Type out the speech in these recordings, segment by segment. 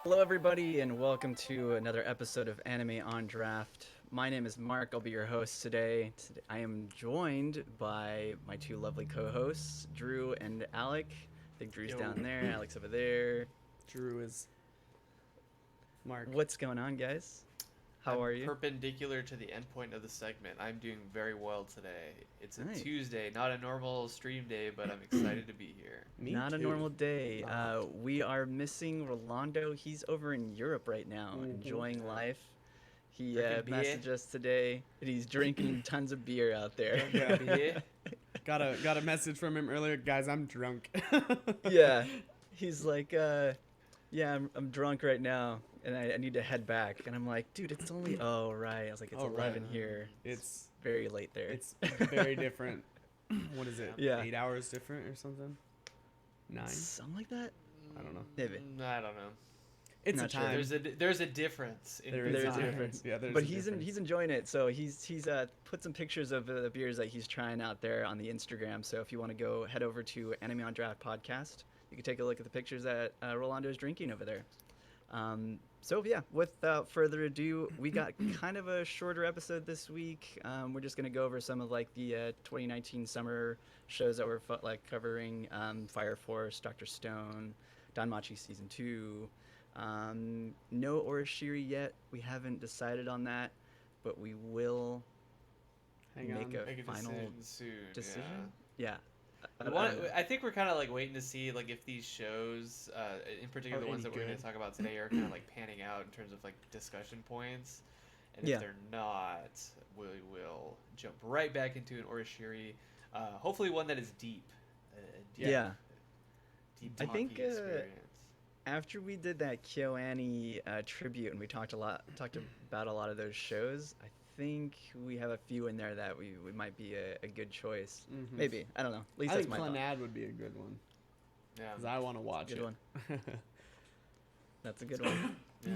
Hello, everybody, and welcome to another episode of Anime on Draft. My name is Mark. I'll be your host today. I am joined by my two lovely co-hosts, Drew and Alec. I think Drew's Yo. down there, Alec's over there. Drew is Mark. What's going on, guys? How I'm are you? perpendicular to the endpoint of the segment. I'm doing very well today. It's a Nice. Tuesday, not a normal stream day, but I'm excited to be here. Me Not a too. normal day. Not. We are missing Rolando. He's over in Europe right now, enjoying life. He Drinking beer. messaged us today, and he's drinking tons of beer out there. Yeah. Beer? Got a message from him earlier, guys. I'm drunk. Yeah, he's like, yeah, I'm drunk right now, and I need to head back. And I'm like, dude, it's only, oh, right. I was like, it's Oh, right. 11 here. It's Very late there. it's very different. What is it? Yeah. 8 hours different or something? 9? Something like that? I don't know. Maybe. I don't know. It's Not a sure. time. There's a difference. In There There's is a time. difference. Yeah, there's But a he's difference. enjoying it. So he's put some pictures of the beers that he's trying out there on the Instagram. So if you want to go head over to Anime on Draft podcast, you can take a look at the pictures that Rolando is drinking over there. So yeah, without further ado, we got kind of a shorter episode this week. We're just gonna go over some of like the 2019 summer shows that we're covering: Fire Force, Doctor Stone, Danmachi season 2. No Orishiri yet. We haven't decided on that, but we will Hang make on. a Make a final decision soon. decision. Yeah. Yeah. I think we're kind of like waiting to see like if these shows, in particular Are the ones any that we're going good? to talk about today, are kind of like panning out in terms of like discussion points. And Yeah. if they're not, we will jump right back into an Orishiri. Hopefully one that is deep. Yeah. Deep I think, talky experience. After we did that KyoAni tribute and we talked about a lot of those shows, I think we have a few in there that we might be a good choice. Mhm. Maybe, I don't know. At least I that's think my thought. Clannad would be a good one Yeah. because I want to watch Good it. one. That's a good one. Yeah.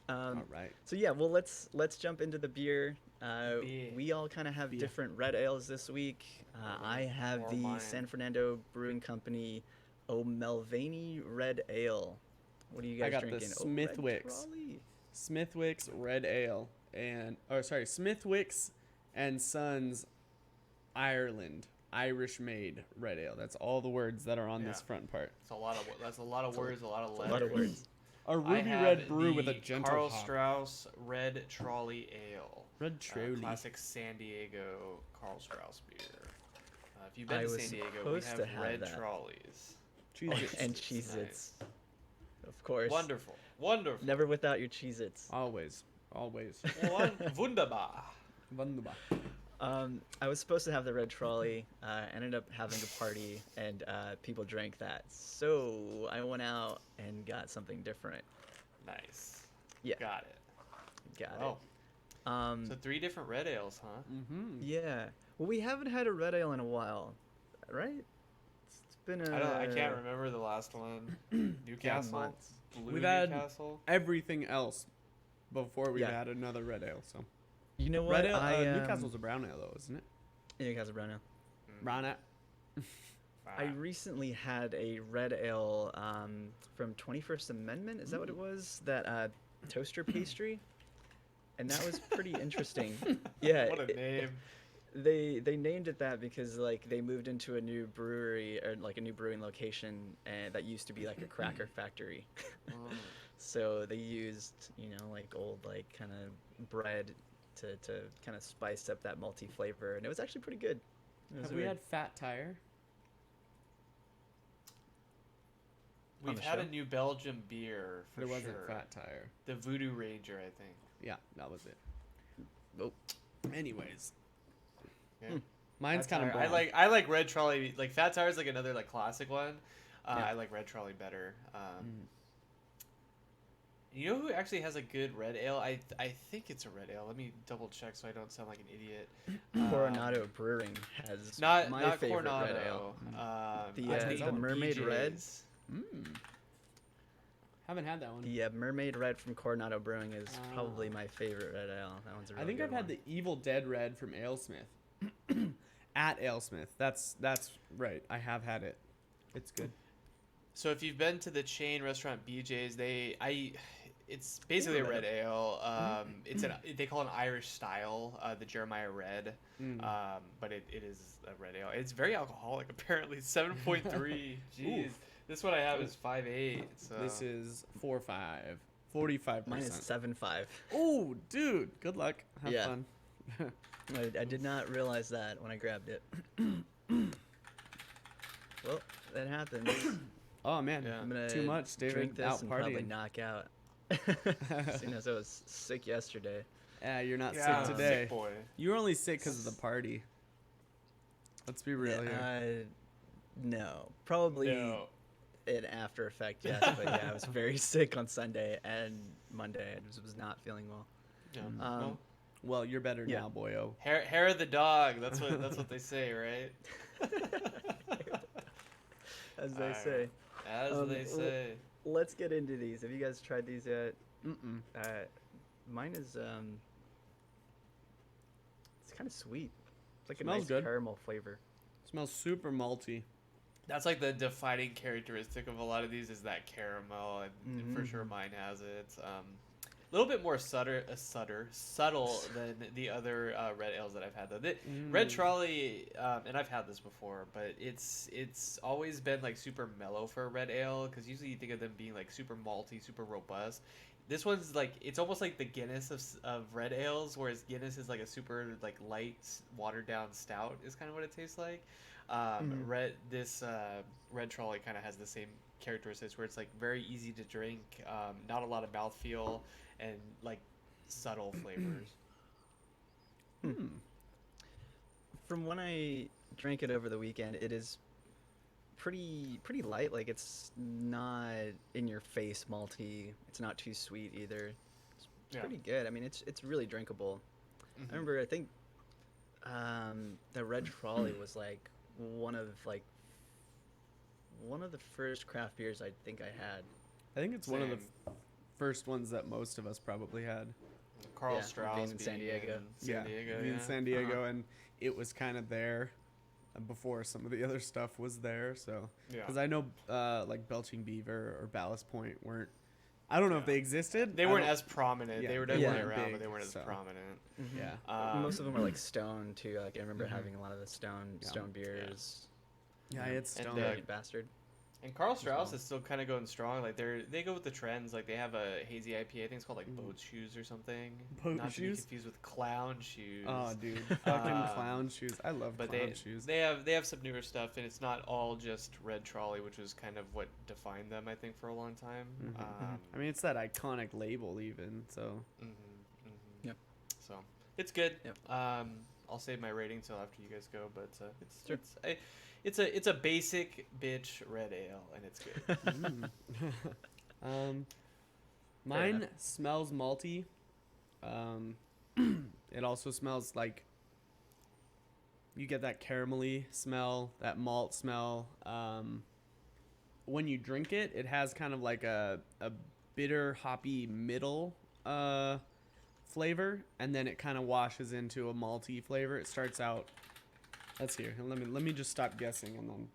All right. So yeah, well let's jump into the beer. Beer. We all kind of have Beer. different red ales this week. I have Or the mine. San Fernando Brewing Company O'Melveny Red Ale. What are you guys I got the drinking? Smithwick's. Smithwick's Red Ale Smithwick's and Sons Ireland Irish made red ale. That's all the words that are on this Yeah. front part. That's a lot of words, a lot of A letters. lot of words. A I ruby have red brew with a the gentle Carl hop. Strauss Red Trolley Ale. Red Trolley. Classic San Diego Carl Strauss beer. If you've been I to was San Diego, we supposed have to have red that. trolleys. Cheez-Its. And It's Cheez-Its. nice. Of course. Wonderful. Wonderful. Never without your Cheez-Its. Always. Wunderbar. Wunderbar. I was supposed to have the red trolley. Ended up having a party, and people drank that. So I went out and got something different. Nice. Yeah. Got it. Got Oh, it. so 3 different red ales, huh? Mm-hmm. Yeah. Well, we haven't had a red ale in a while, right? It's been I can't remember the last one. Newcastle. months. Blue We've had- Newcastle. Everything else before we Yeah. had another red ale. So You know what? red ale. I Newcastle's a brown ale though, isn't it? Newcastle brown ale. Brown ale. I recently had a red ale from 21st Amendment. Is that what it was? That toaster pastry, and that was pretty interesting. Yeah. What a name. They named it that because like they moved into a new brewery or like a new brewing location and that used to be like a cracker factory. Oh. So they used, like old like kind of bread to kind of spice up that malty flavor, and it was actually pretty good. It was Have we weird. had Fat Tire? We've the had show? a New Belgium beer for There sure. wasn't Fat Tire. The Voodoo Ranger, I think. Yeah, that was it. Oh. Anyways, Yeah. mine's Fat kind of Tire. I like Red Trolley. Like Fat Tire is like another like classic one. Yeah. I like Red Trolley better. You know who actually has a good red ale? I think it's a red ale. Let me double check so I don't sound like an idiot. Coronado Brewing has Not my not favorite Coronado. red ale. The, I think the Mermaid Red? BJ's. Haven't had that one. The Mermaid Red from Coronado Brewing is probably my favorite red ale. That one's a really I think good I've had one. the Evil Dead Red from AleSmith. At AleSmith. That's right. I have had it. It's good. So if you've been to the chain restaurant BJ's, it's basically a red ale. They call it an Irish style, the Jeremiah Red, Mm. but it is a red ale. It's very alcoholic apparently. 7.3. Jeez, Oof. this one I have is 5.8. So This is 4.5, 45%. Mine is 7.5. Oh, dude, good luck. Have Yeah. fun. I did not realize that when I grabbed it. Well, that happens. Oh man, Yeah. I'm gonna too much, David. drink this Out and probably partying. knock out. Seeing as I was sick yesterday. Yeah, you're not yeah, sick today. sick boy. You were only sick because of the party. Let's be real here. No, probably No. an after effect, yes. But yeah, I was very sick on Sunday and Monday. I just was not feeling well. Yeah. Mm. Well, Well, you're better Yeah. now, boyo. hair of the dog. That's what they say, right? As they Alright. say. As they well, say. Let's get into these. Have you guys tried these yet? Mm-mm. Mine is it's kind of sweet. It's like Smells a nice good. caramel flavor. Smells super malty. That's like the defining characteristic of a lot of these is that caramel, and for sure mine has it. A little bit more subtle than the other red ales that I've had though. Red Trolley, and I've had this before, but it's always been like super mellow for a red ale because usually you think of them being like super malty, super robust. This one's like it's almost like the Guinness of red ales, whereas Guinness is like a super like light, watered down stout is kind of what it tastes like. Red Trolley kind of has the same characteristics where it's like very easy to drink, not a lot of mouthfeel, and like subtle flavors. From when I drank it over the weekend, it is pretty light. Like it's not in your face malty. It's not too sweet either. It's Yeah. pretty good. I mean, it's really drinkable. Mhm. I remember I think the Red Trolley was like one of the first craft beers I think I had. I think it's one of the Same. first ones that most of us probably had. Carl Yeah, Strauss being in San Diego. San Diego, in yeah. San Diego, and it was kind of there before some of the other stuff was there. So, Yeah. because I know like Belching Beaver or Ballast Point weren't. I don't know if Yeah. they existed. They I weren't don't- as prominent. Yeah, they were they definitely weren't around, big, but they weren't as so. prominent. Yeah. Most of them were like Stone too. Like I remember Mhm. having a lot of the Stone Yeah. beers. Yeah, it's And, Stone. Brilliant bastard. And Carl Strauss well. is still kind of going strong. Like they go with the trends. Like they have a hazy IPA. I think it's called like Boat Shoes or something. Boat Not to be Shoes? confused with Clown Shoes. Oh, dude, fucking Um, clown shoes. I love But clown shoes. they have some newer stuff, and it's not all just Red Trolley, which was kind of what defined them, I think, for a long time. Mhm. I mean, it's that iconic label, even. So, Yep. So it's good. Yep. I'll save my rating till after you guys go, but Sure. it's a basic bitch red ale, and it's good. mine enough. smells malty. It also smells like you get that caramelly smell, that malt smell. When you drink it, it has kind of like a bitter, hoppy middle flavor, and then it kind of washes into a malty flavor. It starts out. Let's hear. Let me just stop guessing and then.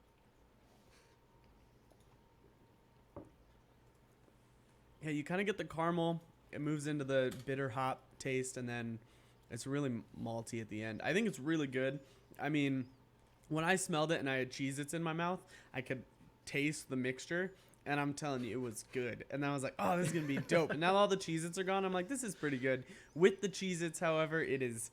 Yeah, you kind of get the caramel. It moves into the bitter hop taste, and then it's really malty at the end. I think it's really good. I mean, when I smelled it and I had Cheez-Its in my mouth, I could taste the mixture, and I'm telling you, it was good. And I was like, oh, this is going to be dope. And now all the Cheez-Its are gone. I'm like, this is pretty good. With the Cheez-Its, however, it is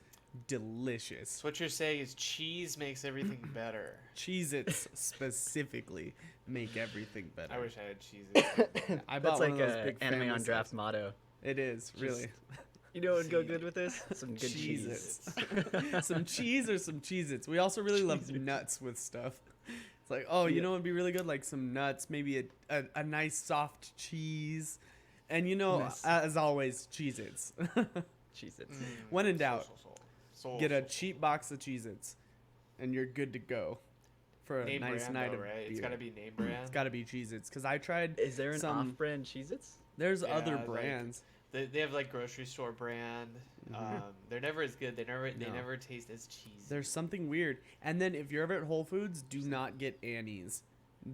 delicious. So what you're saying is cheese makes everything better. Cheez-Its specifically make everything better. I wish I had cheese. I bought That's one like of those a big anime family on draft sets. motto. It is, really. You know what would go good with this? Some good Cheez-Its. cheese. Some cheese or some Cheez-Its. We also really love Cheez-Its. nuts with stuff. It's like, oh, you Yeah. know what would be really good? Like some nuts, maybe a nice soft cheese. And you know, Nice. as always, Cheez-Its. Cheez-Its. When in doubt, Soul, get a soul. cheap box of Cheez-Its, and you're good to go for a Name nice brand, night though, of right? beer. It's got to be name brand. It's got to be Cheez-Its. Because I tried Is there an some... off-brand Cheez-Its? There's Yeah, other like- brands. They have like grocery store brand. They're never as good. They No. never taste as cheesy. There's something weird. And then if you're ever at Whole Foods, do not get Annie's.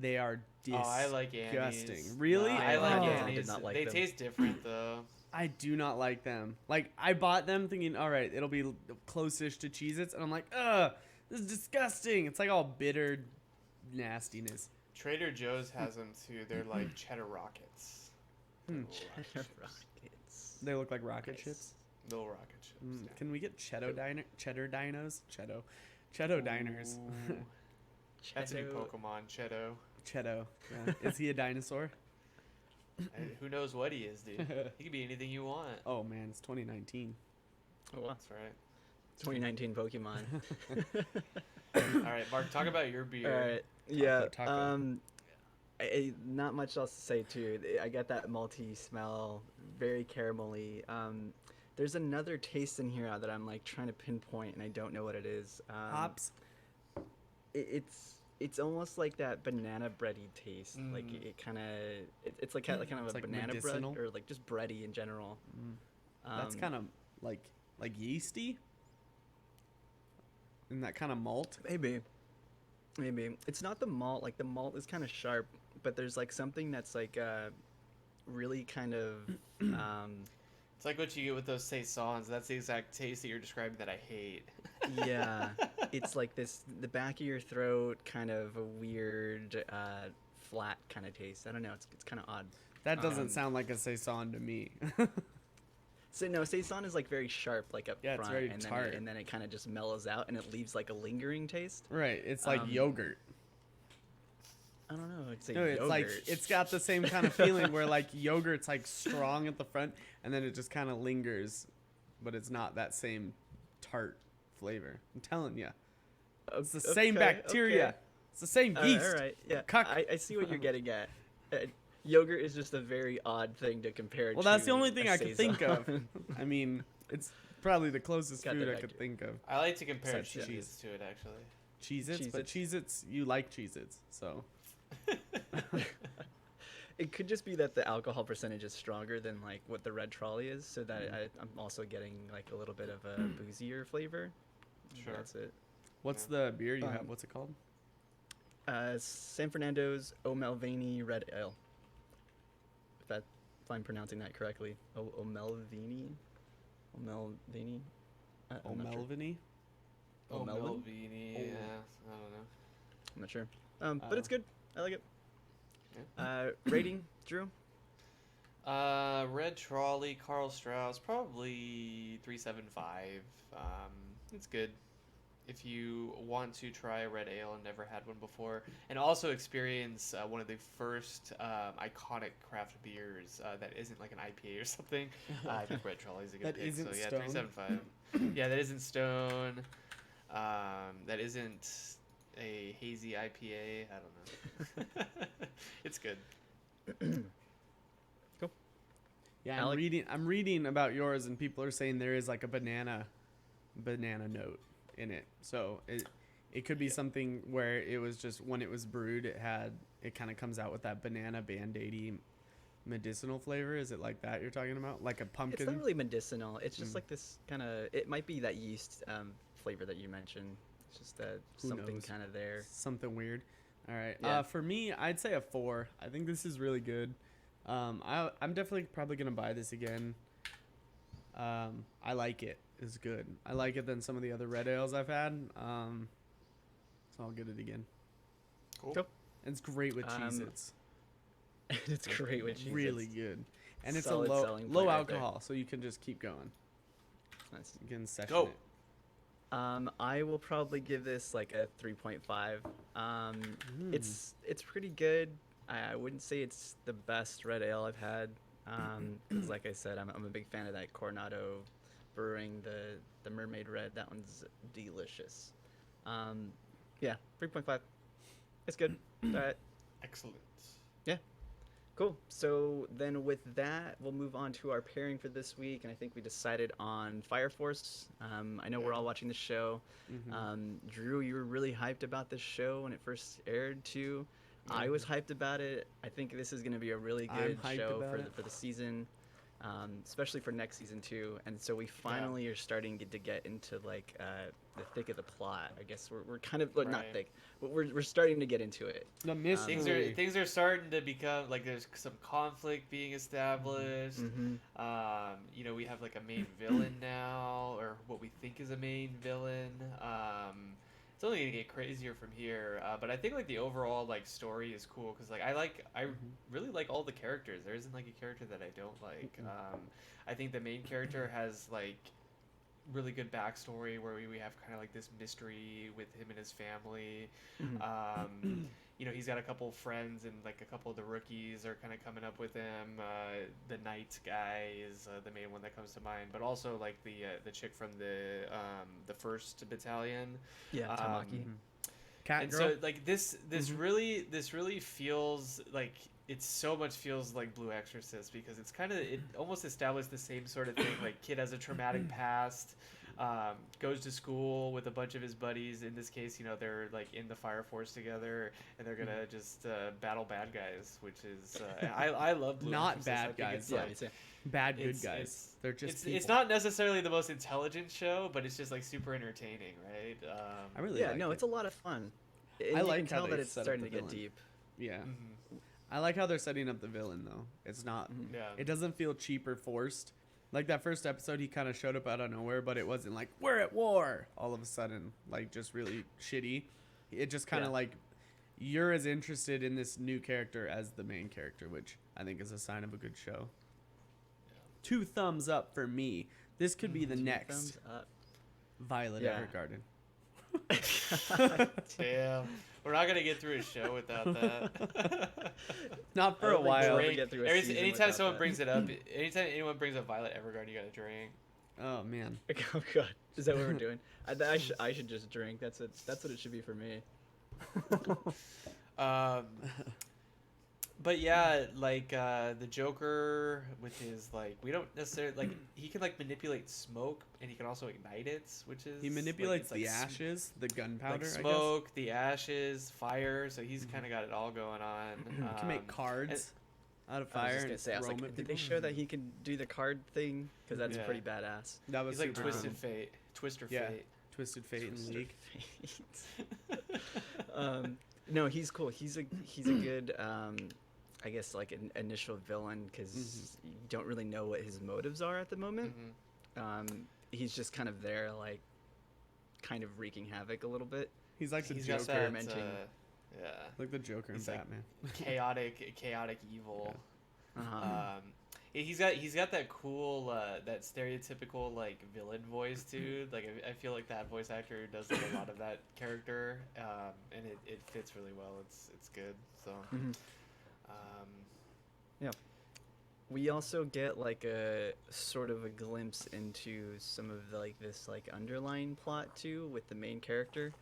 They are Oh, I like disgusting. Annie's. Really? No, I like Oh. Annie's. Did not like they them. taste different though. I do not like them. Like, I bought them thinking, all right, it'll be close-ish to Cheez-Its, and I'm like, ugh, this is disgusting. It's like all bitter nastiness. Trader Joe's has them too. They're like cheddar rockets. Hmm. Cheddar rockets. They look like rocket Nice. chips. Little rocket chips. yeah. Can we get cheddar dinos? Cheddar diners. Ooh. That's a new Cheddar- Pokemon, Cheeto. Cheeto. Yeah. Is he a dinosaur? Who knows what he is, dude? He could be anything you want. Oh man, it's 2019. Oh, wow. That's right. 2019 Pokemon. All right, Mark, talk about your beer. All right. Yeah. Taco. Not much else to say too. I get that malty smell, very caramelly. There's another taste in here that I'm like trying to pinpoint, and I don't know what it is. Hops. It's almost like that banana bready taste. Like it kind of it's like kind of It's a like banana medicinal? bread or like just bready in general. That's kind of like yeasty. And that kind of malt. Maybe it's not the malt. Like the malt is kind of sharp, but there's like something that's like really kind of It's like what you get with those saisons. That's the exact taste that you're describing that I hate. yeah. It's like this the back of your throat, kind of a weird flat kind of taste. I don't know. It's kind of odd. That doesn't sound like a saison to me. So no, saison is like very sharp, like up Yeah, it's front, very and tart. then it kind of just mellows out, and it leaves like a lingering taste. Right. It's like Um, yogurt. I don't know. It's like No, it's yogurt. like it's got the same kind of feeling where like yogurt's like strong at the front and then it just kind of lingers, but it's not that same tart flavor. I'm telling you, it's the same bacteria. okay. It's the same yeast. All right, yeah. Cuck. I see what you're getting at. Yogurt is just a very odd thing to compare. Well, that's to the only thing a I could think of. Saison. I mean, it's probably the closest Got the food I could bacteria. think of. I like to compare Besides cheese to it, actually. Cheez-Its, but Cheez-Its. Cheez-Its, you like Cheez-Its, so. It could just be that the alcohol percentage is stronger than like what the red trolley is, so that I'm also getting like a little bit of a boozier flavor. Sure. That's it. What's the beer you have? Um, What's it called? San Fernando's O'Melveny Red Ale. If I'm pronouncing that correctly. O'Melveny? O'Melveny? I'm not sure. O'Melveny? Oh, Melvin? Melvini, Oh. yeah. I don't know. I'm not sure. But it's good. I like it. Yeah. Rating, Drew? Red Trolley, Carl Strauss, probably 3.75. It's good. If you want to try a red ale and never had one before, and also experience one of the first iconic craft beers that isn't like an IPA or something, I think Red Trolley is a good That pick. isn't so yeah, Stone? 3.75. Yeah, that isn't Stone. That isn't a hazy IPA. I don't know. It's good. Cool. Yeah, Alec? I'm reading about yours, and people are saying there is like a banana note in it. So it could be something where it was just when it was brewed, it kind of comes out with that banana band-aidy medicinal flavor. Is it like that you're talking about, like a pumpkin? It's not really medicinal. It's just like this kind of. It might be that yeast flavor that you mentioned. It's just that Who something knows? kind of there. Something weird. All right. Yeah. For me, I'd say a 4. I think this is really good. I'm definitely probably gonna buy this again. I like it. It's good. I like it than some of the other red ales I've had. So I'll get it again. Cool. Cool. It's great with Um, Cheez-Its. It's great with cheese. Really good. And it's Solid a selling low point right there. alcohol, so you can just keep going. Nice. You can session Go. it. I will probably give this like a 3.5. It's pretty good. I wouldn't say it's the best red ale I've had. 'Cause like I said, I'm a big fan of that Coronado Brewing, the Mermaid Red. That one's delicious. Yeah, 3.5. It's good. All right. Excellent. Cool. So then with that, we'll move on to our pairing for this week. And I think we decided on Fire Force. I know we're all watching the show. Drew, you were really hyped about this show when it first aired too. I was hyped about it. I think this is going to be a really I'm good hyped show about it. for the season. especially for next season too. And so we finally are starting to get into like the thick of the plot. I guess we're kind of not Right. thick, but we're starting to get into it. The mystery. Things are starting to become like there's some conflict being established. You know, we have like a main villain now, or what we think is a main villain. It's only gonna get crazier from here, but I think like the overall like story is cool because like I really like all the characters. There isn't like a character that I don't like. I think the main character has like really good backstory where we have kind of like this mystery with him and his family. You know, he's got a couple friends, and like a couple of the rookies are kind of coming up with him. The knight guy is the main one that comes to mind, but also like the chick from the first battalion. Yeah, Tamaki. Cat And girl. so like this really feels like feels like Blue Exorcist because it almost established the same sort of thing. Like kid has a traumatic past, goes to school with a bunch of his buddies. In this case, you know, they're like in the fire force together, and they're gonna just battle bad guys, which is I love Blue Not Exorcist. I bad think guys, it's, Yeah, like, it's Bad good it's- guys. it's- They're just people. it's not necessarily the most intelligent show, but it's just like super entertaining, right? I really yeah, like no, it. it's a lot of fun. And I you like can how tell they that it's set up starting the to get villain. deep. Yeah. Mhm. I like how they're setting up the villain though. It's not. Yeah. It doesn't feel cheap or forced. Like that first episode, he kind of showed up out of nowhere, but it wasn't like we're at war all of a sudden, like just really shitty. It just kind of Yeah. like you're as interested in this new character as the main character, which I think is a sign of a good show. 2 thumbs up for me. This could be the Two next thumbs up. Violet Yeah. Evergarden. Damn, we're not gonna get through a show without that. Not for I a don't think while. we'll ever Drink. get through a Every- season anytime without someone that. brings it up, anytime anyone brings up Violet Evergarden, you gotta drink. Oh man. Oh god, is that what we're doing? I should just drink. That's what it should be for me. But yeah, like the Joker with his like we don't necessarily like he can like manipulate smoke and he can also ignite it, which is He like, manipulates it's, like, the ashes, the gunpowder. like I smoke, the ashes, fire. So he's kind of got it all going on. guess. He can make cards out of I was fire just and gonna say, I was throw 'em like, at did they people. show that he can do the card thing? Because that's Yeah. pretty badass. That was He's like super Twisted cool. Fate, Twister Yeah. Fate. Twisted Fate in Twisted League. Fate. No, he's cool. He's a good I guess like an initial villain because you don't really know what his motives are at the moment. He's just kind of there, like kind of wreaking havoc a little bit. He's like the He's got Joker, that, experimenting. yeah, like the Joker in He's like- Batman. chaotic evil. Uh-huh. He's got that cool that stereotypical like villain voice too. Like I feel like that voice actor does like, a lot of that character, and it fits really well. It's good. So Mhm. Yeah. We also get like a sort of a glimpse into some of the, like this like underlying plot too with the main character,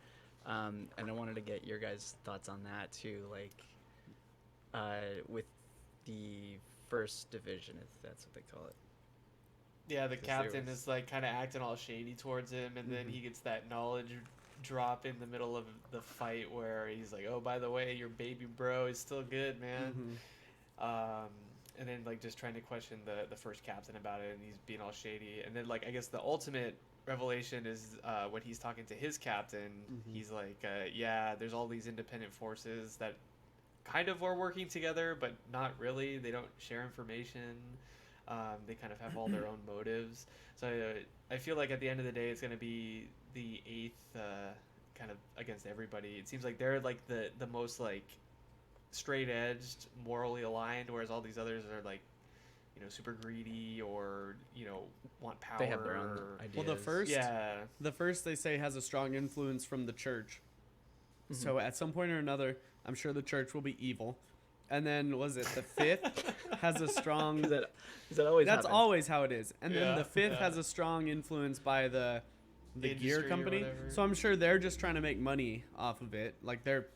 and I wanted to get your guys' thoughts on that too, like with the first division, if that's what they call it. yeah, the 'Cause there captain was- is like kind of acting all shady towards him, and then he gets that knowledge drop in the middle of the fight where he's like, "Oh, by the way, your baby bro is still good, man." And then like just trying to question the first captain about it, and he's being all shady. And then like I guess the ultimate revelation is when he's talking to his captain. He's like, "Yeah, there's all these independent forces that kind of are working together, but not really. They don't share information. They kind of have all their own motives." So I feel like at the end of the day, it's going to be the eighth kind of against everybody. It seems like they're like the most like straight edged, morally aligned, whereas all these others are like, you know, super greedy or, you know, want power. They have their own or- ideas. Well, Yeah. the first they say has a strong influence from the church. So at some point or another, I'm sure the church will be evil. And then was it the fifth has a strong Is that always That's happens? always how it is. And then Yeah, the fifth yeah. has a strong influence by the gear Industry or company. whatever. So I'm sure they're just trying to make money off of it. Like they're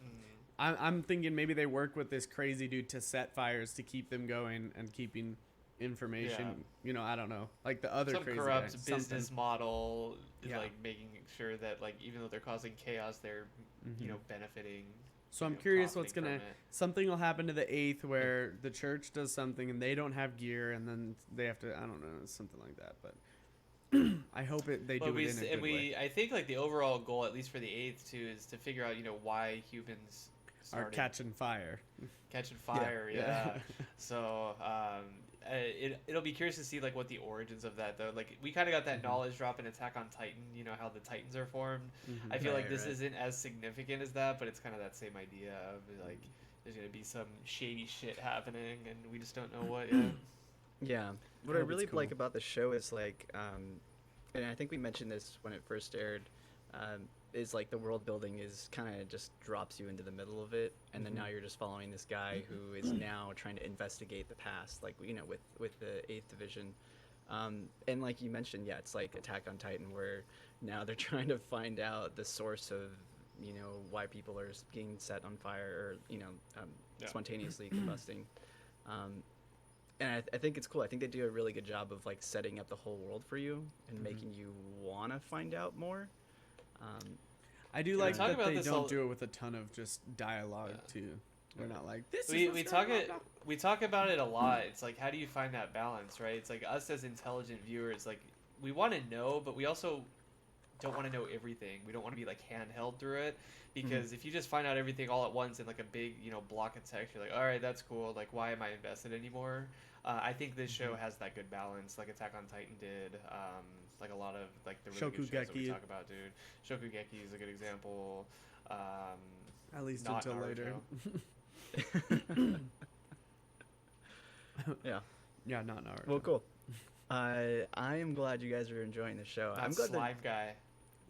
I'm thinking maybe they work with this crazy dude to set fires to keep them going and keeping information. Yeah. You know, I don't know. Like the other Some crazy corrupt guy, business something. model is Yeah. like making sure that like even though they're causing chaos, they're you know benefiting. So I'm you know, curious what's profiting gonna from it. something will happen to the 8th where the church does something and they don't have gear and then they have to, I don't know, something like that. But I hope they Well, do it in a good way. I think like the overall goal, at least for the eighth too, is to figure out why humans Are started catching fire. catching fire. Yeah. So it'll be curious to see like what the origins of that though. Like we kind of got that knowledge drop in Attack on Titan. You know how the Titans are formed. I feel like Right, this right. isn't as significant as that, but it's kind of that same idea of like there's gonna be some shady shit happening, and we just don't know what yet. Yeah. What I hope it's really like cool. about the show is like, and I think we mentioned this when it first aired, is like the world building is kind of just drops you into the middle of it, and then now you're just following this guy who is now trying to investigate the past, like with the Eighth Division, and like you mentioned, yeah, it's like Attack on Titan, where now they're trying to find out the source of why people are being set on fire or Yeah. spontaneously combusting. Um, and I think it's cool. I think they do a really good job of like setting up the whole world for you and making you want to find out more. I do Can like I talk that about they this don't all- do it with a ton of just dialogue too. We're not like this. we is we what's talk going it on." we talk about it a lot. It's like how do you find that balance, right? It's like us as intelligent viewers, like we want to know, but we also don't want to know everything. We don't want to be like handheld through it because if you just find out everything all at once in like a big block of text, you're like, all right, that's cool. Like, why am I invested anymore? I think this show has that good balance, like Attack on Titan did. Like a lot of like the really good shows that we Shokugeki. talk about, dude. Shokugeki is a good example. At least not until Naruto. later. Yeah. Yeah, not Naruto. Well, cool. I am glad you guys are enjoying the show. Not I'm glad Slime Guy.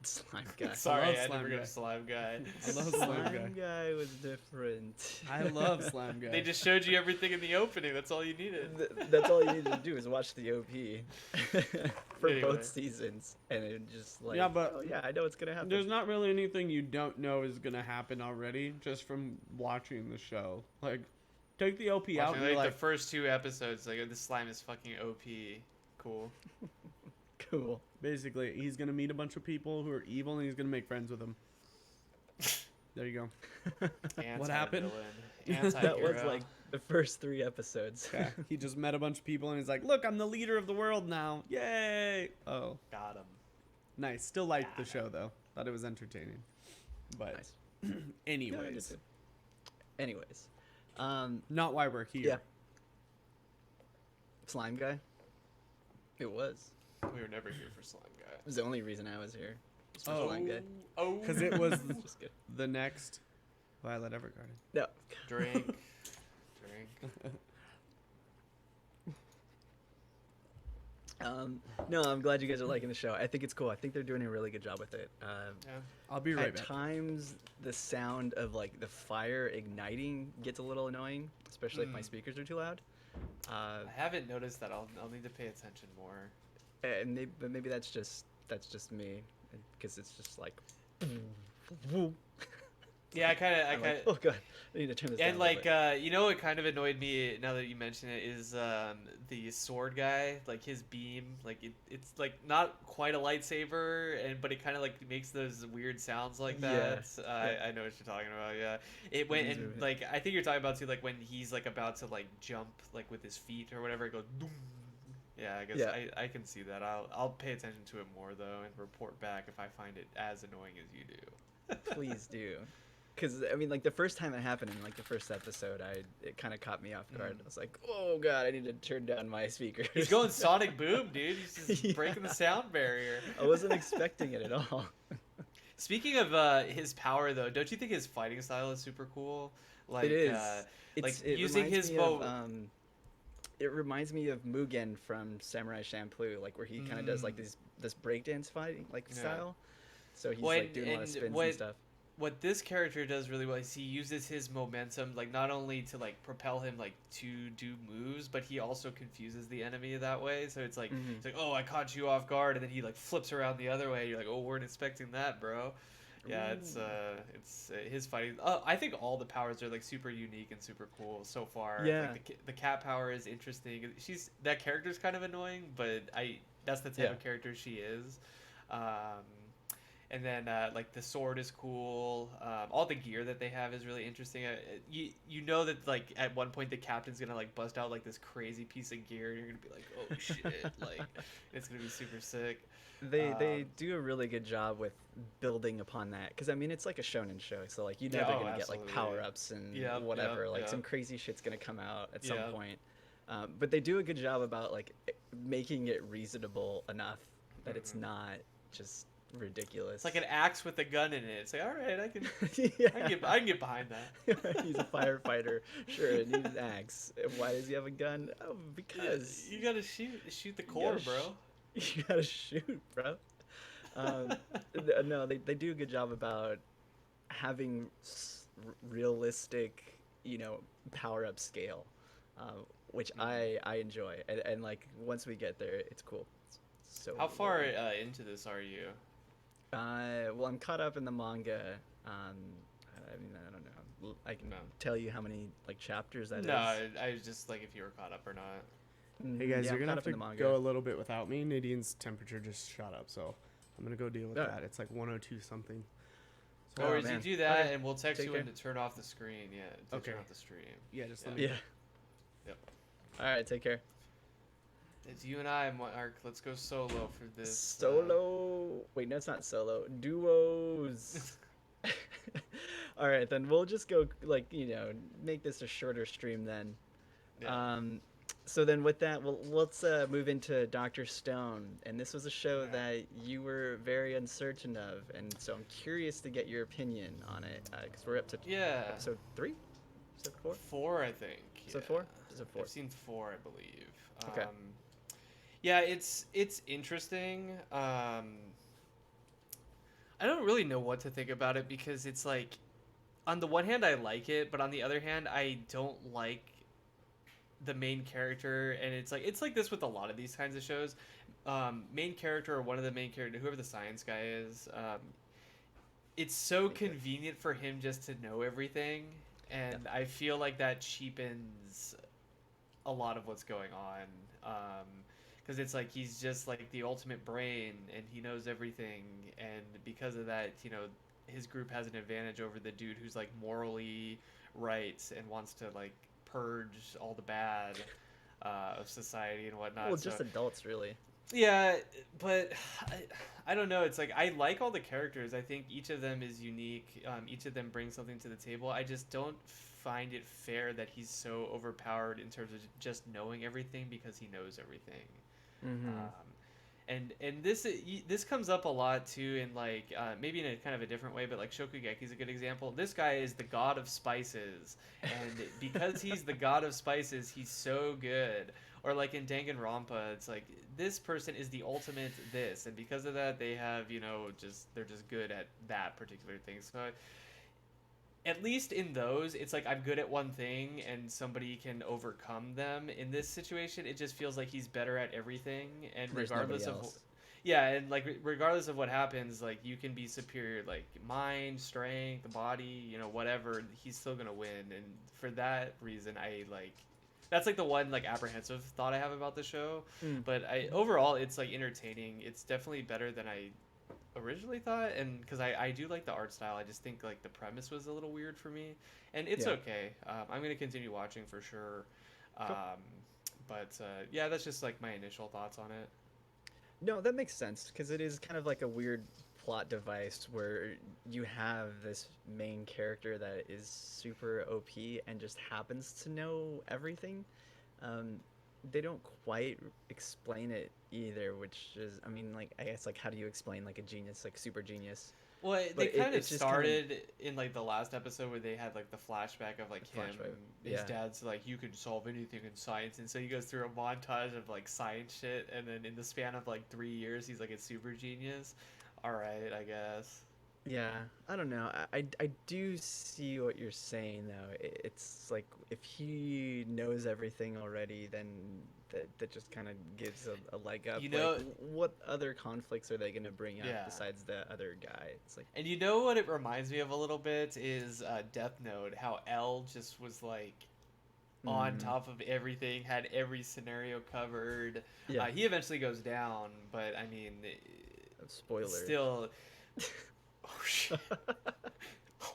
Slime Guy. Sorry, love I had to Slime bring Guy. up Slime Guy. I love Slime Guy. Slime Guy was different. I love Slime Guy. They just showed you everything in the opening. That's all you needed. That's all you needed to do is watch the OP for Anyway. both seasons, and it just like, Yeah, but oh yeah, I know what's gonna happen. There's not really anything you don't know is gonna happen already just from watching the show. Like, take the OP out Watching, and you're like, like, the first two episodes, like this slime is fucking OP. Cool. Cool. basically, he's gonna meet a bunch of people who are evil and he's gonna make friends with them. There you go. What happened? Anti-villain. That was Anti-hero. like the first 3 episodes. Yeah, he just met a bunch of people and he's like, "Look, I'm the leader of the world now! Yay!" Oh, Got him. nice. Still liked the show though. Thought it was entertaining. But Nice. No, I did anyways, too. Anyways, not why we're here. yeah. Slime Guy. It was. We were never here for Slime It Guy. was the only reason I was here. Was for Oh. Slime Guy. Oh. Because it was Just kidding. the next Violet Evergarden. No. Drink. No, I'm glad you guys are liking the show. I think it's cool. I think they're doing a really good job with it. Yeah. I'll be right At back. times, the sound of like the fire igniting gets a little annoying, especially if my speakers are too loud. I haven't noticed that. I'll need to pay attention more. And maybe that's just me, because it's just like. Yeah, I kind I'm like, of. oh god, I need to turn this down. And a little like, bit." what kind of annoyed me now that you mention it is the sword guy. Like his beam, like it's like not quite a lightsaber, but it kind of like makes those weird sounds like that. I know what you're talking about. Yeah, it went These and are- like I think you're talking about too. Like when he's like about to like jump like with his feet or whatever, it goes. Doom. Yeah, I guess Yeah. I can see that. I'll pay attention to it more though and report back if I find it as annoying as you do. Please do. Because I mean, like the first time it happened in like the first episode, it kind of caught me off guard. I was like, "Oh God, I need to turn down my speakers." He's going Sonic Boom, dude. He's just Yeah. breaking the sound barrier. I wasn't expecting it at all. Speaking of his power, though, don't you think his fighting style is super cool? Like, it is. like It using reminds his me bow. of, it reminds me of Mugen from Samurai Champloo, like where he kind of does like this breakdance fighting like Yeah. style. So he's Well, like doing a lot of spins and stuff. What this character does really well is he uses his momentum, like not only to like propel him like to do moves, but he also confuses the enemy that way. So it's like Mhm. it's like, oh, I caught you off guard, and then he like flips around the other way. You're like, oh, weren't expecting that, bro. Yeah, it's his fighting. I think all the powers are like super unique and super cool so far. Yeah. Like, the cat power is interesting. That character's kind of annoying, but that's the type Yeah. of character she is. And then like the sword is cool. All the gear that they have is really interesting. You know that like at one point the captain's gonna like bust out like this crazy piece of gear, and you're gonna be like, oh shit, like it's gonna be super sick. They do a really good job with building upon that, because I mean it's like a shonen show, so like you know Yeah, they're oh, gonna get like absolutely. power ups and Yep, whatever, yep, like yep. some crazy shit's gonna come out at some Yep. point. But they do a good job about like making it reasonable enough that it's Mhm. not just ridiculous. It's like an axe with a gun in it. It's like, all right, Yeah. I can get behind that. He's a firefighter, sure, and needs an axe. And why does he have a gun? Oh, because You gotta shoot the you core, gotta bro. you gotta shoot, bro. Um, no, they do a good job about having realistic, power up scale, which I enjoy, and like once we get there, it's cool. So How far into this are you? well, I'm caught up in the manga. I mean, I don't know. I can No. tell you how many like chapters that is. No, I was just like if you were caught up or not. Hey guys, Yeah, you're I'm gonna caught have up in to the manga. go a little bit without me. Nadine's temperature just shot up, so I'm gonna go deal with Oh. that. It's like 102 something. So, Or Oh, you man. do that, Okay. and we'll text Take you care. when to turn off the screen. Yeah, to Okay. turn off the stream. yeah, just let Yeah. me. Yeah. Yep. All right, take care. It's you and I, Mark. Let's go solo for this. Solo. Wait, no, it's not solo. Duos. All right, then we'll just go like make this a shorter stream then. Yeah. So then with that, let's move into Dr. Stone, and this was a show Yeah. that you were very uncertain of, and so I'm curious to get your opinion on it because we're up to Yeah. episode 3, episode 4, 4, I think. episode yeah. 4, episode 4. I've seen 4, I believe. Okay. Yeah, it's interesting. I don't really know what to think about it because it's like, on the one hand, I like it, but on the other hand, I don't like the main character, and it's like this with a lot of these kinds of shows. Main character or one of the main characters, whoever the science guy is, it's so convenient for him just to know everything, and I feel like that cheapens a lot of what's going on. Because it's like he's just like the ultimate brain, and he knows everything, and because of that, his group has an advantage over the dude who's like morally right and wants to like purge all the bad of society and whatnot. Well, So- just adults, really. yeah, but I don't know. It's like I like all the characters. I think each of them is unique. Each of them brings something to the table. I just don't find it fair that he's so overpowered in terms of just knowing everything because he knows everything. Mm-hmm. And this comes up a lot too in like maybe in a kind of a different way, but like Shokugeki's a good example. This guy is the god of spices, and because he's the god of spices, he's so good. Or like in Danganronpa, it's like this person is the ultimate this, and because of that, they have they're just good at that particular thing. So at least in those, it's like I'm good at one thing and somebody can overcome them. In this situation, it just feels like he's better at everything, and There's regardless nobody of else. yeah, and like regardless of what happens, like you can be superior, like mind, strength, body, whatever. He's still gonna win, and for that reason, I like. That's like the one like apprehensive thought I have about the show, Mm. but overall it's like entertaining. It's definitely better than I originally thought, and because I do like the art style, I just think like the premise was a little weird for me, and it's Yeah. okay. I'm gonna continue watching for sure, Cool. but yeah, that's just like my initial thoughts on it. No, that makes sense because it is kind of like a weird plot device where you have this main character that is super OP and just happens to know everything. They don't quite explain it either, which is, I mean, like, I guess, like, how do you explain, like, a genius, like, super genius? Well, they But kind of it's just kinda- started in like the last episode where they had like the flashback of like him, Flashback, his yeah. dad's like, you can solve anything in science, and so he goes through a montage of like science shit, and then in the span of like 3 years, he's like a super genius. All right, I guess. Yeah, I don't know. I do see what you're saying, though. It's like, if he knows everything already, then that just kind of gives a leg up. Like, what other conflicts are they going to bring up Yeah. besides the other guy? It's like, And you know what it reminds me of a little bit is Death Note, how L just was like on Mhm. top of everything, had every scenario covered. Yeah. He eventually goes down, but I mean, spoiler. still, Oh shit. Oh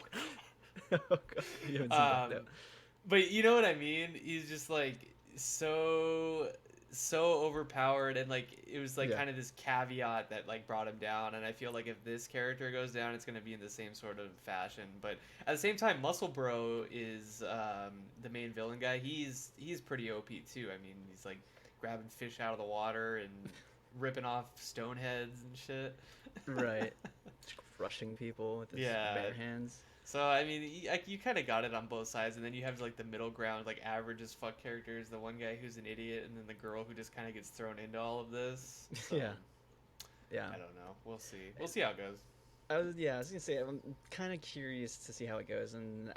Oh god, you haven't seen that no. though. But you know what I mean? He's just like so overpowered, and like it was like Yeah. kind of this caveat that like brought him down. And I feel like if this character goes down, it's gonna be in the same sort of fashion. But at the same time, Muscle Bro is the main villain guy. He's pretty OP too. I mean, he's like grabbing fish out of the water and ripping off stone heads and shit. Right. Just crushing people with his Yeah. bare hands. So I mean, you kind of got it on both sides, and then you have like the middle ground, like average as fuck characters. The one guy who's an idiot, and then the girl who just kind of gets thrown into all of this. So, Yeah. Yeah. I don't know. We'll see. We'll see how it goes. I was gonna say I'm kind of curious to see how it goes, and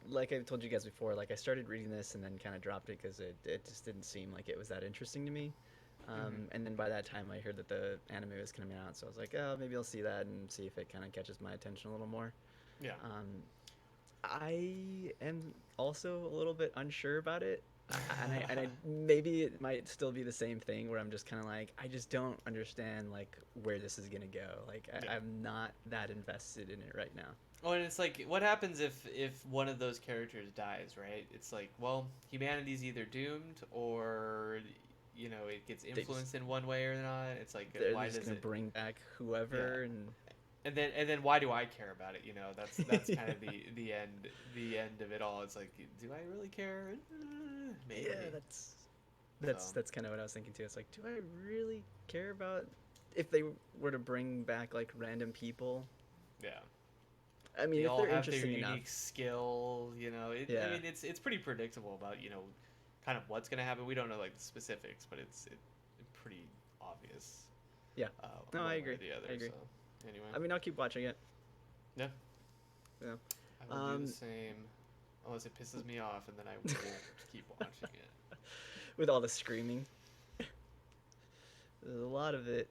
like I told you guys before, like I started reading this and then kind of dropped it because it just didn't seem like it was that interesting to me. And then by that time, I heard that the anime was coming out, so I was like, oh, maybe I'll see that and see if it kind of catches my attention a little more. Yeah. I am also a little bit unsure about it, and I maybe it might still be the same thing where I'm just kind of like I just don't understand like where this is gonna go. Like Yeah. I'm not that invested in it right now. Oh, and it's like, what happens if one of those characters dies, right? It's like, well, humanity's either doomed or it gets influenced in one way or not. It's like, They're why just does gonna it? bring back whoever, And then why do I care about it? That's kind of the end of it all. It's like, do I really care? Maybe. yeah, that's kind of what I was thinking too. It's like, do I really care about if they were to bring back like random people? Yeah. I mean, They if all they're have their interesting unique enough, skill. I Yeah. mean, it's pretty predictable about kind of what's gonna happen. We don't know like the specifics, but it's pretty obvious. Yeah. No, one I way or agree. The other, I agree. So, anyway. I mean, I'll keep watching it. Yeah. Yeah. I will do the same, unless it pisses me off, and then I won't keep watching it. With all the screaming. There's a lot of it.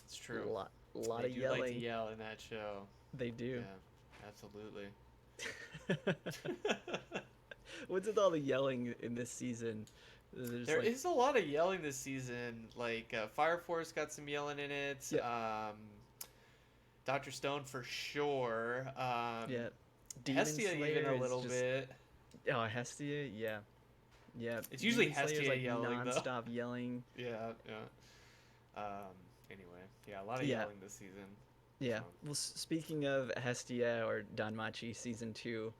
It's true. A lot They of do yelling. like to yell in that show. They do. Yeah, absolutely. What's with all the yelling in this season? There's There like, is a lot of yelling this season. Like Fire Force got some yelling in it. Yeah. Dr. Stone for sure. yeah. Demon Hestia Slayer even a is little just- bit. Oh, Hestia, yeah. Yeah. It's usually Demon Slayer's, Hestia like yelling, though. non-stop yelling. Yeah. Anyway, yeah, a lot of Yeah. yelling this season. Yeah. So, Well, speaking of Hestia or Danmachi season 2,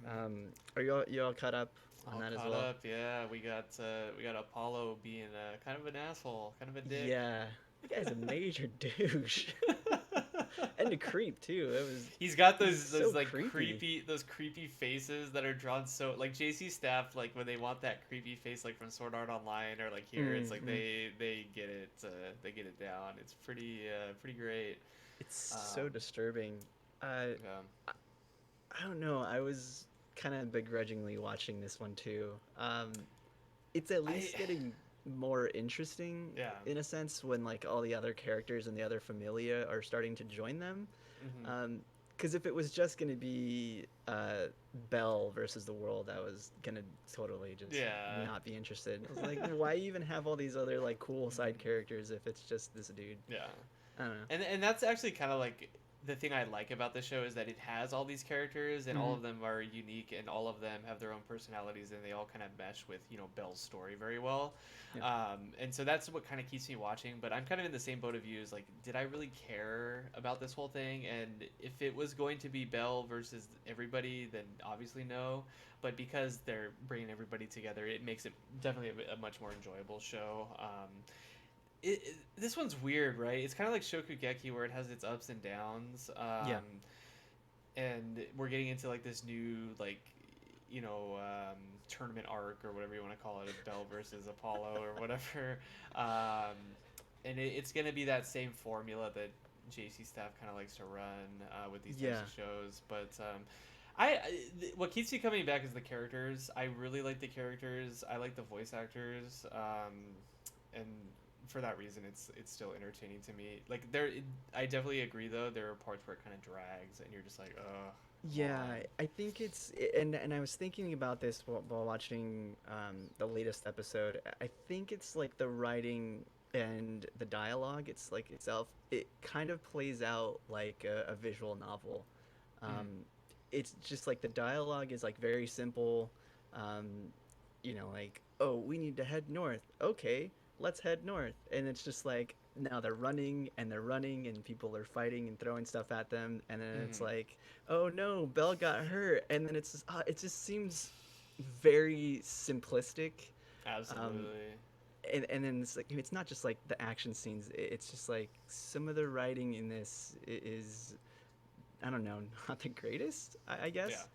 mhm. are you all caught up on All that as caught well? up, yeah. We got Apollo being kind of an asshole, kind of a dick. Yeah. The guy's a major douche. And a creep too. It was He's got those so like creepy. those creepy faces that are drawn so like JC Staff, like when they want that creepy face like from Sword Art Online or like here, it's like Mhm. they get it down. It's pretty great. It's so disturbing. I Yeah. I don't know. I was kind of begrudgingly watching this one too. It's at least getting more interesting Yeah. in a sense when like all the other characters and the other familia are starting to join them. Mhm. Because if it was just gonna be Belle versus the world, I was gonna totally just Yeah. not be interested. I was like, why even have all these other like cool side characters if it's just this dude? Yeah. I don't know. And that's actually kind of like the thing I like about the show is that it has all these characters and all Mhm. of them are unique and all of them have their own personalities and they all kind of mesh with Belle's story very well. Yeah. And so that's what kind of keeps me watching. But I'm kind of in the same boat of you as like, did I really care about this whole thing? And if it was going to be Belle versus everybody, then obviously no. But because they're bringing everybody together, it makes it definitely a much more enjoyable show. This one's weird, right? It's kind of like Shokugeki where it has its ups and downs. Yeah. And we're getting into like this new like tournament arc or whatever you want to call it, of Belle versus Apollo or whatever. And it's gonna be that same formula that JC Staff kind of likes to run with these types of shows. But what keeps me coming back is the characters. I really like the characters. I like the voice actors. And for that reason, it's still entertaining to me. Like I definitely agree though. There are parts where it kind of drags, and you're just like, ugh. Yeah, why? I think it's and I was thinking about this while watching the latest episode. I think it's like the writing and the dialogue, it's like itself, it kind of plays out like a visual novel. Mm. It's just like the dialogue is like very simple. Um, like, oh, we need to head north. Okay, let's head north. And it's just like now they're running and they're running and people are fighting and throwing stuff at them. And then it's Mm. like, oh no, Belle got hurt. And then it's just, it just seems very simplistic. Um, Absolutely. and then it's like it's not just like the action scenes. It's just like some of the writing in this is, I don't know, not the greatest, I Yeah. guess,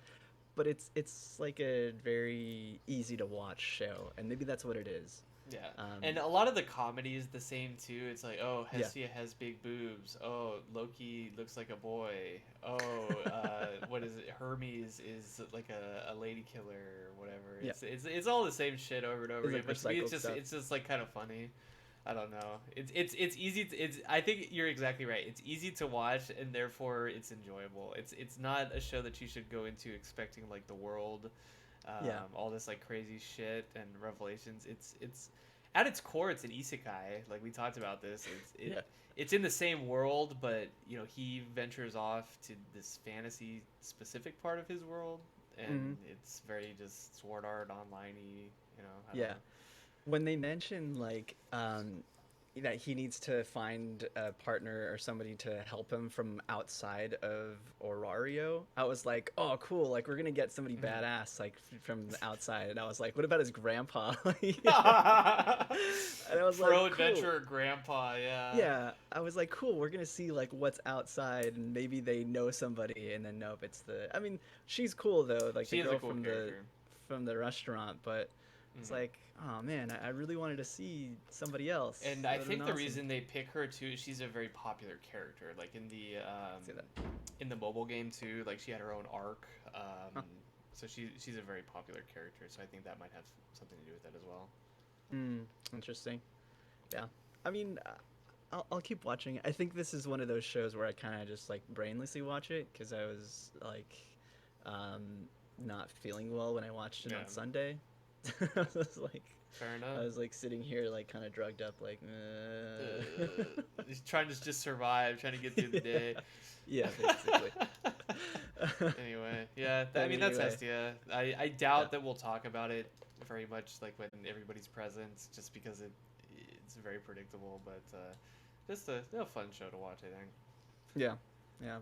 but it's like a very easy to watch show, and maybe that's what it is. Yeah. Um, And a lot of the comedy is the same too. It's like, oh, yeah, Hestia has big boobs. Oh, Loki looks like a boy. Oh, what is it? Hermes is like a lady killer or whatever. yeah, It's all the same shit over and over it's again. like But to me, recycled stuff. it's just like kind of funny. I don't know. It's easy. It's I think you're exactly right. It's easy to watch and therefore it's enjoyable. It's not a show that you should go into expecting like the world, Yeah, all this like crazy shit and revelations. It's at its core it's an isekai. Like we talked about this. yeah, It's in the same world, but he ventures off to this fantasy specific part of his world, and hmm, it's very just sword art online-y. I don't yeah. know. When they mention like that he needs to find a partner or somebody to help him from outside of Orario, I was like, oh, cool! Like we're gonna get somebody Mhm. badass like from the outside. And I was like, what about his grandpa? And I was like, Pro cool. adventurer grandpa, yeah. Yeah, I was like, cool. We're gonna see like what's outside, and maybe they know somebody, and then nope, it's the. I mean, she's cool though, like the She is a girl cool character. from the restaurant, but it's Hmm. like, oh man, I really wanted to see somebody else. And That I would have think been the awesome. reason they pick her too, she's a very popular character. Like See that? in the mobile game too, like she had her own arc. Huh. So she's a very popular character. So I think that might have something to do with that as well. Hmm. Interesting. Yeah. I mean, I'll keep watching. I think this is one of those shows where I kind of just like brainlessly watch it because I was like, um, not feeling well when I watched it Yeah, on Sunday. I was like, fair I enough. was like sitting here like kind of drugged up, like, He's trying to just survive, trying to get through the yeah, day. yeah, basically. Anyway, yeah. I mean, that's Anyway, Hestia. I yeah, doubt that we'll talk about it very much, like when everybody's present, just because it's very predictable. But just a fun show to watch, I think. yeah, yeah.